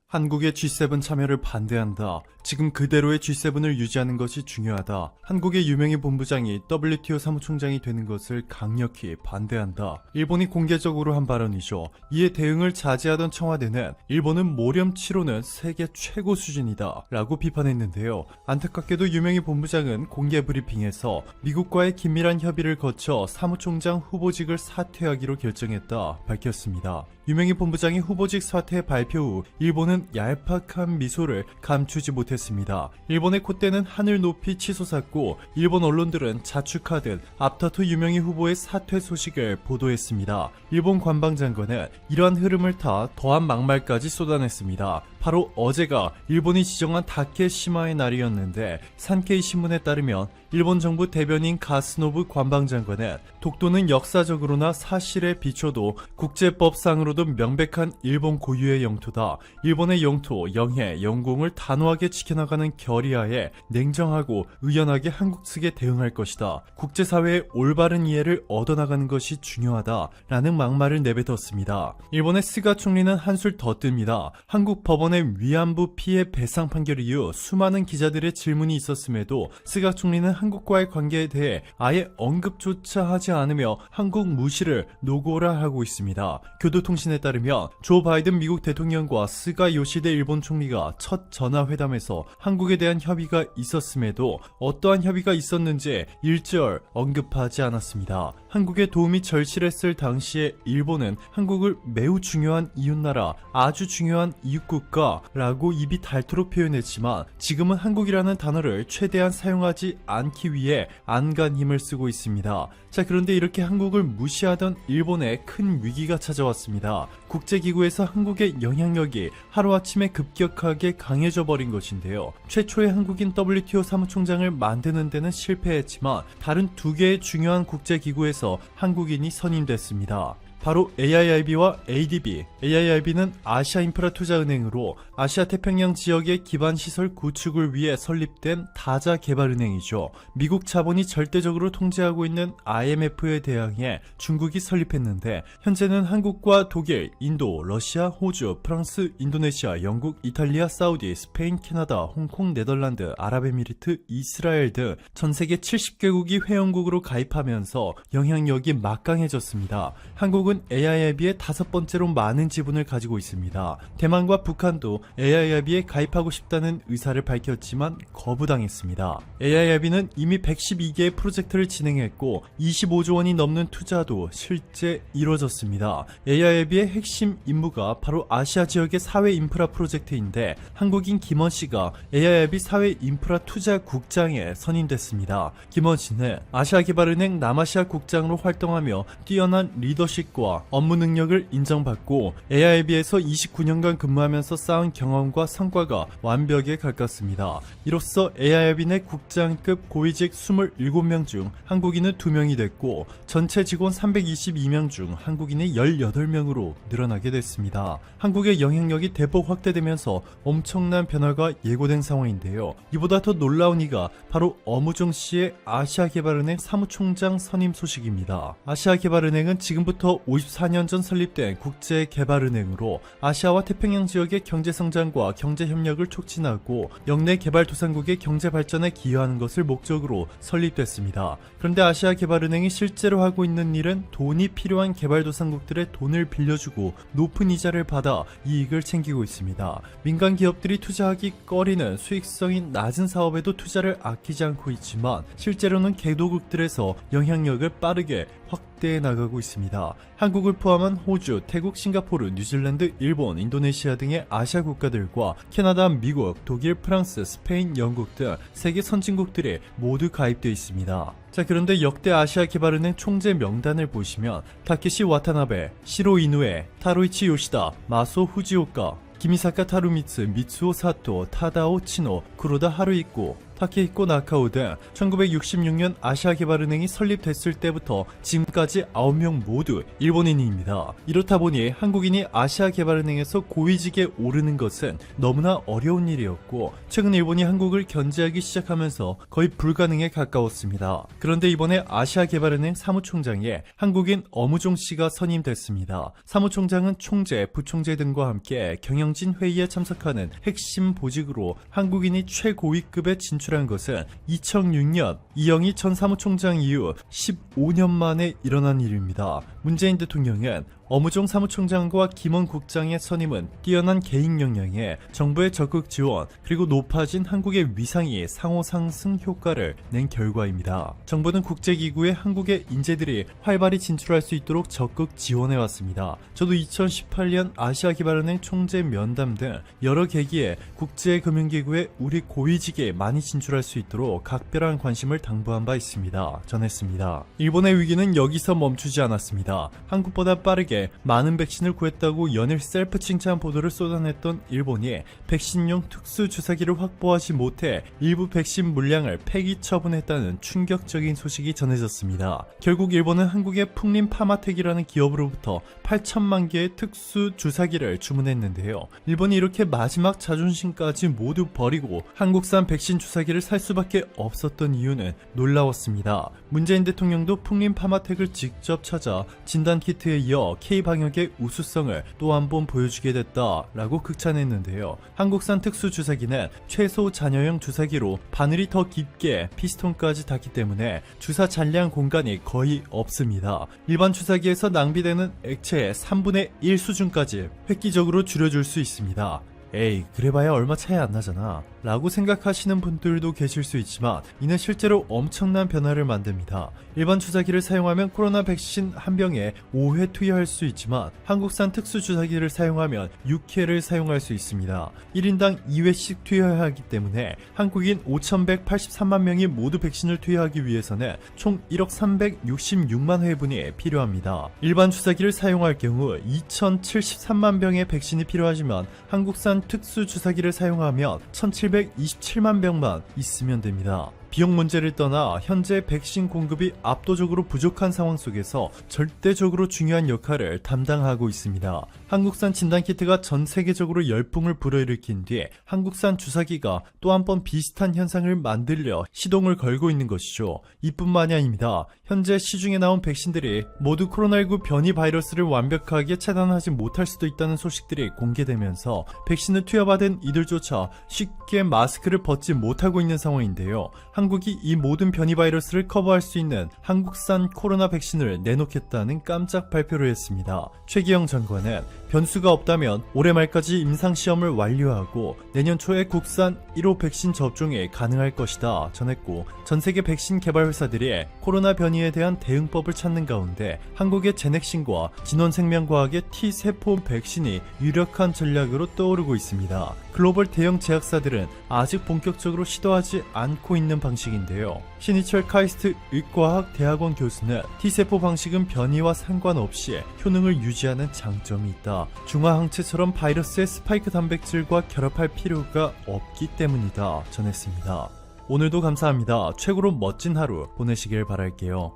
한국의 G7 참여를 반대한다. 지금 그대로의 G7을 유지하는 것이 중요하다. 한국의 유명희 본부장이 WTO 사무총장이 되는 것을 강력히 반대한다. 일본이 공개적으로 한 발언이죠. 이에 대응을 자제하던 청와대는 일본은 모렴치로는 세계 최고 수준이다 라고 비판했는데요. 안타깝게도 유명희 본부장은 공개 브리핑에서 미국과의 긴밀한 협의를 거쳐 사무총장 후보직을 사퇴하기로 결정했다 밝혔습니다. 유명희 본부장이 후보직 사퇴 발표 후 일본은 얄팍한 미소를 감추지 못했습니다. 일본의 콧대는 하늘 높이 치솟았고 일본 언론들은 자축하듯 앞다투 유명희 후보의 사퇴 소식을 보도했습니다. 일본 관방장관은 이러한 흐름을 타 더한 막말까지 쏟아냈습니다. 바로 어제가 일본이 지정한 다케시마의 날이었는데 산케이 신문에 따르면 일본 정부 대변인 가스노부 관방장관은 독도는 역사적으로나 사실에 비춰도 국제법상으로도 명백한 일본 고유의 영토다. 일본의 영토, 영해, 영공을 단호하게 지켜나가는 결의하에 냉정하고 의연하게 한국 측에 대응할 것이다. 국제사회의 올바른 이해를 얻어나가는 것이 중요하다. 라는 막말을 내뱉었습니다. 일본의 스가 총리는 한술 더 뜹니다. 한국 법원의 위안부 피해 배상 판결 이후 수많은 기자들의 질문이 있었음에도 스가 총리는 한국과의 관계에 대해 아예 언급조차 하지 않으며 한국 무시를 노고라 하고 있습니다. 교도통신에 따르면 조 바이든 미국 대통령과 스가 요시데 일본 총리가 첫 전화회담에서 한국에 대한 협의가 있었음에도 어떠한 협의가 있었는지 일절 언급하지 않았습니다. 한국의 도움이 절실했을 당시에 일본은 한국을 매우 중요한 이웃나라, 아주 중요한 이웃국가라고 입이 닳도록 표현했지만 지금은 한국이라는 단어를 최대한 사용하지 않기 위해 안간 힘을 쓰고 있습니다. 자, 그런데 이렇게 한국을 무시하던 일본에 큰 위기가 찾아왔습니다. 국제기구에서 한국의 영향력이 하루아침에 급격하게 강해져 버린 것인데요. 최초의 한국인 WTO 사무총장을 만드는 데는 실패했지만 다른 두 개의 중요한 국제기구에서 한국인이 선임됐습니다. 바로 AIIB와 ADB. AIIB는 아시아인프라투자은행으로 아시아태평양 지역의 기반시설 구축을 위해 설립된 다자개발은행이죠. 미국 자본이 절대적으로 통제하고 있는 IMF에 대항해 중국이 설립했는데 현재는 한국과 독일, 인도, 러시아, 호주, 프랑스, 인도네시아, 영국, 이탈리아, 사우디, 스페인, 캐나다, 홍콩, 네덜란드, 아랍에미리트, 이스라엘 등 전세계 70개국이 회원국으로 가입하면서 영향력이 막강해졌습니다. 한국은 AIIB의 5번째로 많은 지분을 가지고 있습니다. 대만과 북한도 AIIB에 가입하고 싶다는 의사를 밝혔지만 거부당했습니다. AIIB는 이미 112개의 프로젝트를 진행했고 25조 원이 넘는 투자도 실제 이뤄졌습니다. AIIB의 핵심 임무가 바로 아시아 지역의 사회 인프라 프로젝트인데 한국인 김원 씨가 AIIB 사회 인프라 투자 국장에 선임됐습니다. 김원 씨는 아시아개발은행 남아시아 국장으로 활동하며 뛰어난 리더십과 업무 능력을 인정받고 AIIB에서 29년간 근무하면서 쌓은 경험과 성과가 완벽에 가깝습니다. 이로써 AIIB 내 국장급 고위직 27명 중 한국인은 2명이 됐고 전체 직원 322명 중 한국인이 18명으로 늘어나게 됐습니다. 한국의 영향력이 대폭 확대되면서 엄청난 변화가 예고된 상황인데요. 이보다 더 놀라운 이가 바로 엄우종 씨의 아시아개발은행 사무총장 선임 소식입니다. 아시아개발은행은 지금부터 54년 전 설립된 국제개발은행으로 아시아와 태평양 지역의 경제성장과 경제협력을 촉진하고 영내 개발도상국의 경제발전에 기여하는 것을 목적으로 설립됐습니다. 그런데 아시아개발은행이 실제로 하고 있는 일은 돈이 필요한 개발도상국들의 돈을 빌려주고 높은 이자를 받아 이익을 챙기고 있습니다. 민간 기업들이 투자하기 꺼리는 수익성이 낮은 사업에도 투자를 아끼지 않고 있지만 실제로는 개도국들에서 영향력을 빠르게 확대해 나가고 있습니다. 한국을 포함한 호주, 태국, 싱가포르, 뉴질랜드, 일본, 인도네시아 등의 아시아 국가들과 캐나다, 미국, 독일, 프랑스, 스페인, 영국 등 세계 선진국들이 모두 가입되어 있습니다. 자, 그런데 역대 아시아개발은행 총재 명단을 보시면 타케시 와타나베, 시로 이누에, 타로이치 요시다, 마소 후지오카, 기미사카 타루미츠, 미츠오 사토, 타다오 치노, 쿠로다 하루이코, 타케히코 나카오 등 1966년 아시아개발은행이 설립됐을 때부터 지금까지 9명 모두 일본인입니다. 이렇다 보니 한국인이 아시아개발은행에서 고위직에 오르는 것은 너무나 어려운 일이었고 최근 일본이 한국을 견제하기 시작하면서 거의 불가능에 가까웠습니다. 그런데 이번에 아시아개발은행 사무총장에 한국인 엄우종 씨가 선임됐습니다. 사무총장은 총재, 부총재 등과 함께 경영진 회의에 참석하는 핵심 보직으로 한국인이 최고위급에 진출한 것은 2006년 이영희 전 사무총장 이후 15년 만에 일어난 일입니다. 문재인 대통령은 엄우종 사무총장과 김원 국장의 선임은 뛰어난 개인 역량에 정부의 적극 지원 그리고 높아진 한국의 위상이 상호 상승 효과를 낸 결과입니다. 정부는 국제기구에 한국의 인재들이 활발히 진출할 수 있도록 적극 지원해왔습니다. 저도 2018년 아시아개발은행 총재 면담 등 여러 계기에 국제금융기구에 우리 고위직에 많이 진출할 수 있도록 각별한 관심을 당부한 바 있습니다. 전했습니다. 일본의 위기는 여기서 멈추지 않았습니다. 한국보다 빠르게 많은 백신을 구했다고 연일 셀프 칭찬 보도를 쏟아냈던 일본이 백신용 특수 주사기를 확보하지 못해 일부 백신 물량을 폐기 처분했다는 충격적인 소식이 전해졌습니다. 결국 일본은 한국의 풍림 파마텍이라는 기업으로부터 8천만 개의 특수 주사기를 주문했는데요. 일본이 이렇게 마지막 자존심까지 모두 버리고 한국산 백신 주사기를 살 수밖에 없었던 이유는 놀라웠습니다. 문재인 대통령도 풍림 파마텍을 직접 찾아 진단키트에 이어 K방역의 우수성을 또 한 번 보여주게 됐다라고 극찬했는데요. 한국산 특수 주사기는 최소 잔여형 주사기로 바늘이 더 깊게 피스톤까지 닿기 때문에 주사 잔량 공간이 거의 없습니다. 일반 주사기에서 낭비되는 액체의 3분의 1 수준까지 획기적으로 줄여줄 수 있습니다. 에이, 그래봐야 얼마 차이 안 나잖아 라고 생각하시는 분들도 계실 수 있지만 이는 실제로 엄청난 변화를 만듭니다. 일반 주사기를 사용하면 코로나 백신 한 병에 5회 투여할 수 있지만 한국산 특수 주사기를 사용하면 6회를 사용할 수 있습니다. 1인당 2회씩 투여해야 하기 때문에 한국인 5,183만 명이 모두 백신을 투여하기 위해서는 총 1억 366만 회분이 필요합니다. 일반 주사기를 사용할 경우 2,073만 병의 백신이 필요하지만 한국산 특수 주사기를 사용하면 1,727만 병만 있으면 됩니다. 비용 문제를 떠나 현재 백신 공급이 압도적으로 부족한 상황 속에서 절대적으로 중요한 역할을 담당하고 있습니다. 한국산 진단키트가 전 세계적으로 열풍을 불어일으킨 뒤 한국산 주사기가 또 한 번 비슷한 현상을 만들려 시동을 걸고 있는 것이죠. 이뿐만이 아닙니다. 현재 시중에 나온 백신들이 모두 코로나19 변이 바이러스를 완벽하게 차단하지 못할 수도 있다는 소식들이 공개되면서 백신을 투여받은 이들조차 쉽게 마스크를 벗지 못하고 있는 상황인데요. 한국이 이 모든 변이 바이러스를 커버할 수 있는 한국산 코로나 백신을 내놓겠다는 깜짝 발표를 했습니다. 최기영 장관은 변수가 없다면 올해 말까지 임상시험을 완료하고 내년 초에 국산 1호 백신 접종이 가능할 것이다 전했고 전세계 백신 개발 회사들이 코로나 변이에 대한 대응법을 찾는 가운데 한국의 제넥신과 진원생명과학의 T세포 백신이 유력한 전략으로 떠오르고 있습니다. 글로벌 대형 제약사들은 아직 본격적으로 시도하지 않고 있는 방식인데요. 신희철 카이스트 의과학 대학원 교수는 T세포 방식은 변이와 상관없이 효능을 유지하는 장점이 있다. 중화항체처럼 바이러스의 스파이크 단백질과 결합할 필요가 없기 때문이다 전했습니다. 오늘도 감사합니다. 최고로 멋진 하루 보내시길 바랄게요.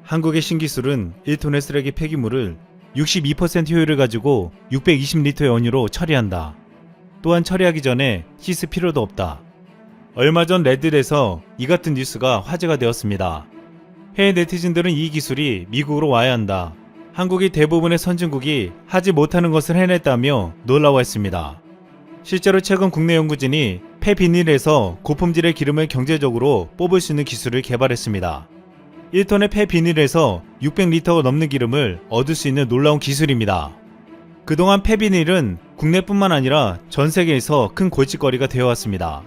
한국의 신기술은 1톤의 쓰레기 폐기물을 62% 효율을 가지고 620리터의 원유로 처리한다. 또한 처리하기 전에 씻을 필요도 없다. 얼마 전 레딧에서 이 같은 뉴스가 화제가 되었습니다. 해외 네티즌들은 이 기술이 미국으로 와야 한다. 한국이 대부분의 선진국이 하지 못하는 것을 해냈다며 놀라워했습니다. 실제로 최근 국내 연구진이 폐비닐에서 고품질의 기름을 경제적으로 뽑을 수 있는 기술을 개발했습니다. 1톤의 폐비닐에서 600리터가 넘는 기름을 얻을 수 있는 놀라운 기술입니다. 그동안 폐비닐은 국내뿐만 아니라 전 세계에서 큰 골칫거리가 되어왔습니다.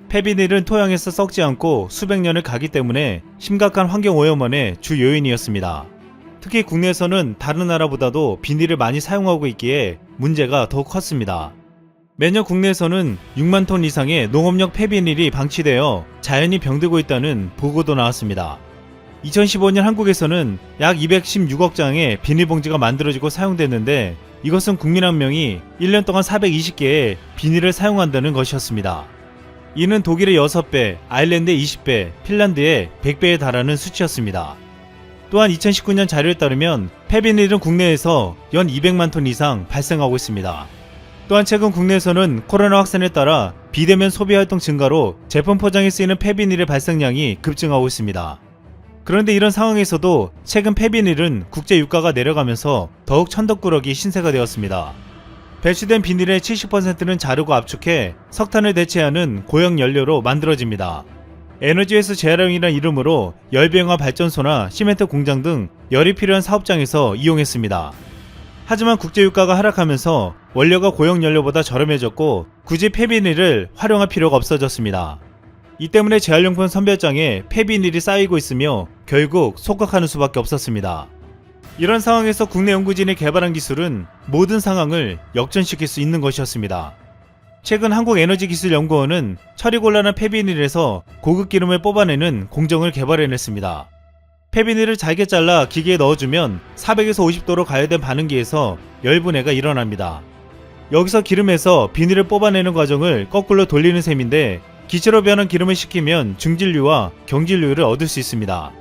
폐비닐은 토양에서 썩지 않고 수백 년을 가기 때문에 심각한 환경오염원의 주 요인이었습니다. 특히 국내에서는 다른 나라보다도 비닐을 많이 사용하고 있기에 문제가 더욱 컸습니다. 매년 국내에서는 6만 톤 이상의 농업용 폐비닐이 방치되어 자연이 병들고 있다는 보고도 나왔습니다. 2015년 한국에서는 약 216억 장의 비닐봉지가 만들어지고 사용됐는데 이것은 국민 한 명이 1년 동안 420개의 비닐을 사용한다는 것이었습니다. 이는 독일의 6배, 아일랜드의 20배, 핀란드의 100배에 달하는 수치였습니다. 또한 2019년 자료에 따르면 폐비닐은 국내에서 연 200만 톤 이상 발생하고 있습니다. 또한 최근 국내에서는 코로나 확산에 따라 비대면 소비 활동 증가로 제품 포장에 쓰이는 폐비닐의 발생량이 급증하고 있습니다. 그런데 이런 상황에서도 최근 폐비닐은 국제 유가가 내려가면서 더욱 천덕꾸러기 신세가 되었습니다. 배출된 비닐의 70%는 자르고 압축해 석탄을 대체하는 고형 연료로 만들어집니다. 에너지회수 재활용이라는 이름으로 열병화 발전소나 시멘트 공장 등 열이 필요한 사업장에서 이용했습니다. 하지만 국제유가가 하락하면서 원료가 고형 연료보다 저렴해졌고 굳이 폐비닐을 활용할 필요가 없어졌습니다. 이 때문에 재활용품 선별장에 폐비닐이 쌓이고 있으며 결국 속각하는 수밖에 없었습니다. 이런 상황에서 국내 연구진이 개발한 기술은 모든 상황을 역전시킬 수 있는 것이었습니다. 최근 한국에너지기술연구원은 처리 곤란한 폐비닐에서 고급 기름을 뽑아내는 공정을 개발해냈습니다. 폐비닐을 잘게 잘라 기계에 넣어주면 400에서 50도로 가열된 반응기에서 열분해가 일어납니다. 여기서 기름에서 비닐을 뽑아내는 과정을 거꾸로 돌리는 셈인데 기체로 변한 기름을 식히면 중진류와 경진류를 얻을 수 있습니다.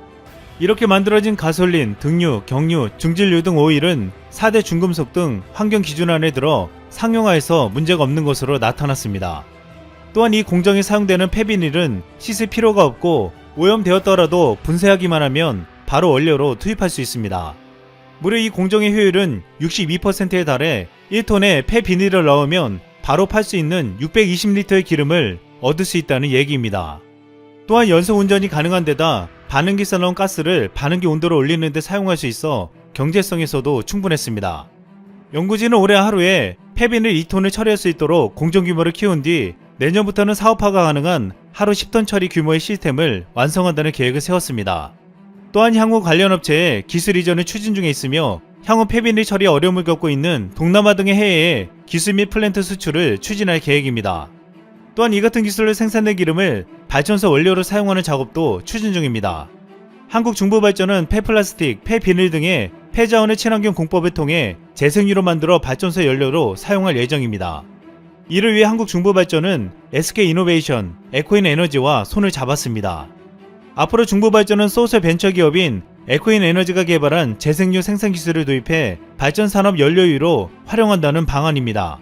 이렇게 만들어진 가솔린, 등유, 경유, 중진류 등 오일은 4대 중금속 등 환경 기준 안에 들어 상용화에서 문제가 없는 것으로 나타났습니다. 또한 이 공정에 사용되는 폐비닐은 씻을 필요가 없고 오염되었더라도 분쇄하기만 하면 바로 원료로 투입할 수 있습니다. 무려 이 공정의 효율은 62%에 달해 1톤의 폐비닐을 넣으면 바로 팔 수 있는 620리터의 기름을 얻을 수 있다는 얘기입니다. 또한 연소 운전이 가능한 데다 반응기에서 나온 가스를 반응기 온도를 올리는 데 사용할 수 있어 경제성에서도 충분했습니다. 연구진은 올해 하루에 폐비닐 2톤을 처리할 수 있도록 공정 규모를 키운 뒤 내년부터는 사업화가 가능한 하루 10톤 처리 규모의 시스템을 완성한다는 계획을 세웠습니다. 또한 향후 관련 업체에 기술 이전을 추진 중에 있으며 향후 폐비닐 처리에 어려움을 겪고 있는 동남아 등의 해외에 기술 및 플랜트 수출을 추진할 계획입니다. 또한 이 같은 기술로 생산된 기름을 발전소 원료로 사용하는 작업도 추진 중입니다. 한국중부발전은 폐플라스틱, 폐비닐 등의 폐자원의 친환경 공법을 통해 재생유로 만들어 발전소 연료로 사용할 예정입니다. 이를 위해 한국중부발전은 SK이노베이션, 에코인 에너지와 손을 잡았습니다. 앞으로 중부발전은 소셜 벤처기업인 에코인 에너지가 개발한 재생유 생산 기술을 도입해 발전산업 연료유로 활용한다는 방안입니다.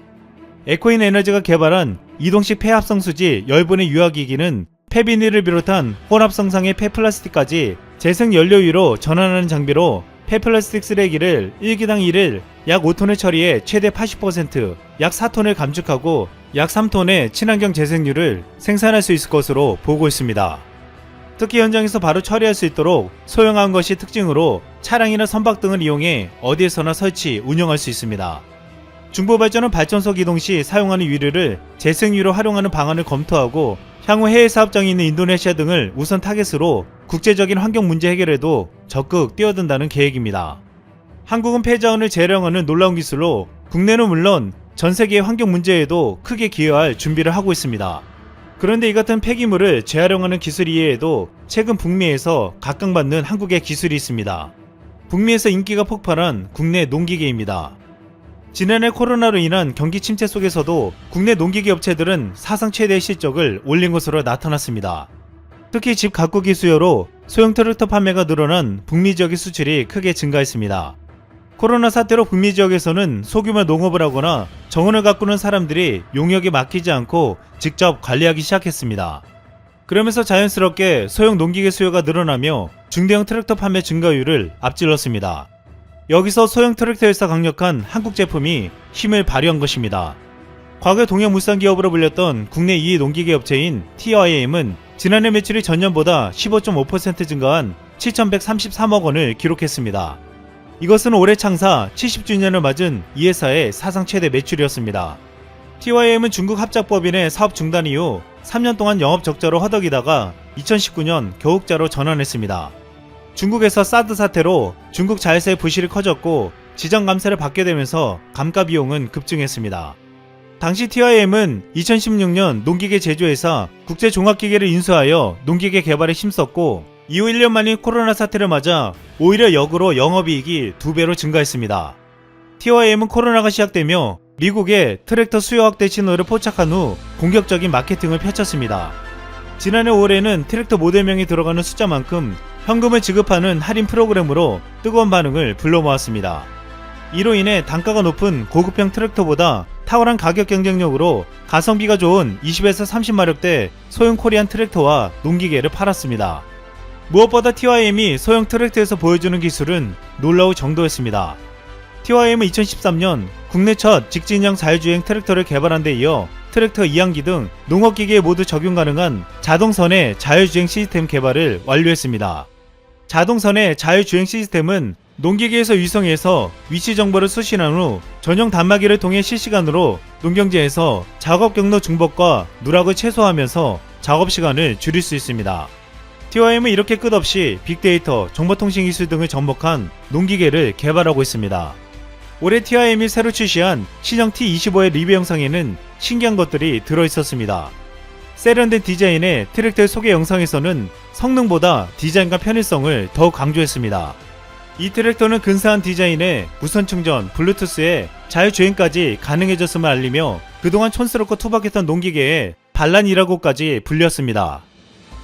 에코인 에너지가 개발한 이동식 폐합성수지 열분의 유화기기는 폐비닐을 비롯한 혼합성상의 폐플라스틱까지 재생연료유로 전환하는 장비로 폐플라스틱 쓰레기를 1기당 1일 약 5톤을 처리해 최대 80%, 약 4톤을 감축하고 약 3톤의 친환경 재생유를 생산할 수 있을 것으로 보고 있습니다. 특히 현장에서 바로 처리할 수 있도록 소형화한 것이 특징으로 차량이나 선박 등을 이용해 어디에서나 설치, 운영할 수 있습니다. 중부발전은 발전소 기동 시 사용하는 유류를 재생유로 활용하는 방안을 검토하고 향후 해외 사업장이 있는 인도네시아 등을 우선 타겟으로 국제적인 환경 문제 해결에도 적극 뛰어든다는 계획입니다. 한국은 폐자원을 재활용하는 놀라운 기술로 국내는 물론 전 세계의 환경 문제에도 크게 기여할 준비를 하고 있습니다. 그런데 이 같은 폐기물을 재활용하는 기술 이외에도 최근 북미에서 각광받는 한국의 기술이 있습니다. 북미에서 인기가 폭발한 국내 농기계입니다. 지난해 코로나로 인한 경기 침체 속에서도 국내 농기계 업체들은 사상 최대의 실적을 올린 것으로 나타났습니다. 특히 집 가꾸기 수요로 소형 트랙터 판매가 늘어난 북미 지역의 수출이 크게 증가했습니다. 코로나 사태로 북미 지역에서는 소규모 농업을 하거나 정원을 가꾸는 사람들이 용역에 맡기지 않고 직접 관리하기 시작했습니다. 그러면서 자연스럽게 소형 농기계 수요가 늘어나며 중대형 트랙터 판매 증가율을 앞질렀습니다. 여기서 소형 트랙터에서 강력한 한국 제품이 힘을 발휘한 것입니다. 과거 동양물산 기업으로 불렸던 국내 2위 농기계 업체인 TIM은 지난해 매출이 전년보다 15.5% 증가한 7,133억 원을 기록했습니다. 이것은 올해 창사 70주년을 맞은 이 회사의 사상 최대 매출이었습니다. TIM은 중국 합작법인의 사업 중단 이후 3년 동안 영업 적자로 허덕이다가 2019년 겨우흑자로 전환했습니다. 중국에서 사드 사태로 중국 자회사의 부실이 커졌고 지정 감세를 받게 되면서 감가 비용은 급증했습니다. 당시 TIM은 2016년 농기계 제조회사 국제종합기계를 인수하여 농기계 개발에 힘썼고 이후 1년 만인 코로나 사태를 맞아 오히려 역으로 영업이익이 2배로 증가했습니다. TYM은 코로나가 시작되며 미국에 트랙터 수요 확대 신호를 포착한 후 공격적인 마케팅을 펼쳤습니다. 지난해 5월에는 트랙터 모델명이 들어가는 숫자만큼 현금을 지급하는 할인 프로그램으로 뜨거운 반응을 불러 모았습니다. 이로 인해 단가가 높은 고급형 트랙터보다 탁월한 가격 경쟁력으로 가성비가 좋은 20에서 30마력대 소형 코리안 트랙터와 농기계를 팔았습니다. 무엇보다 TYM이 소형 트랙터에서 보여주는 기술은 놀라울 정도였습니다. TYM은 2013년 국내 첫 직진형 자율주행 트랙터를 개발한 데 이어 트랙터 2항기 등 농업기계에 모두 적용 가능한 자동선의 자율주행 시스템 개발을 완료했습니다. 자동선의 자율주행 시스템은 농기계에서 위성에서 위치 정보를 수신한 후 전용 단말기를 통해 실시간으로 농경지에서 작업 경로 중복과 누락을 최소화하면서 작업 시간을 줄일 수 있습니다. TYM은 이렇게 끝없이 빅데이터, 정보통신 기술 등을 접목한 농기계를 개발하고 있습니다. 올해 TYM이 새로 출시한 신형 T25의 리뷰 영상에는 신기한 것들이 들어있었습니다. 세련된 디자인의 트랙터의 소개 영상에서는 성능보다 디자인과 편의성을 더욱 강조했습니다. 이 트랙터는 근사한 디자인에 무선 충전, 블루투스에 자율주행까지 가능해졌음을 알리며 그동안 촌스럽고 투박했던 농기계에 반란이라고까지 불렸습니다.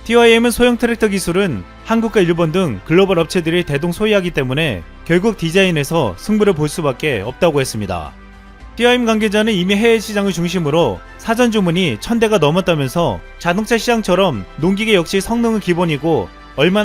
TYM은 소형 트랙터 기술은 한국과 일본 등 글로벌 업체들이 대동 소유하기 때문에 결국 디자인에서 승부를 볼 수밖에 없다고 했습니다. TYM 관계자는 이미 해외 시장을 중심으로 사전 주문이 1000대가 넘었다면서 자동차 시장처럼 농기계 역시 성능은 기본이고 얼마나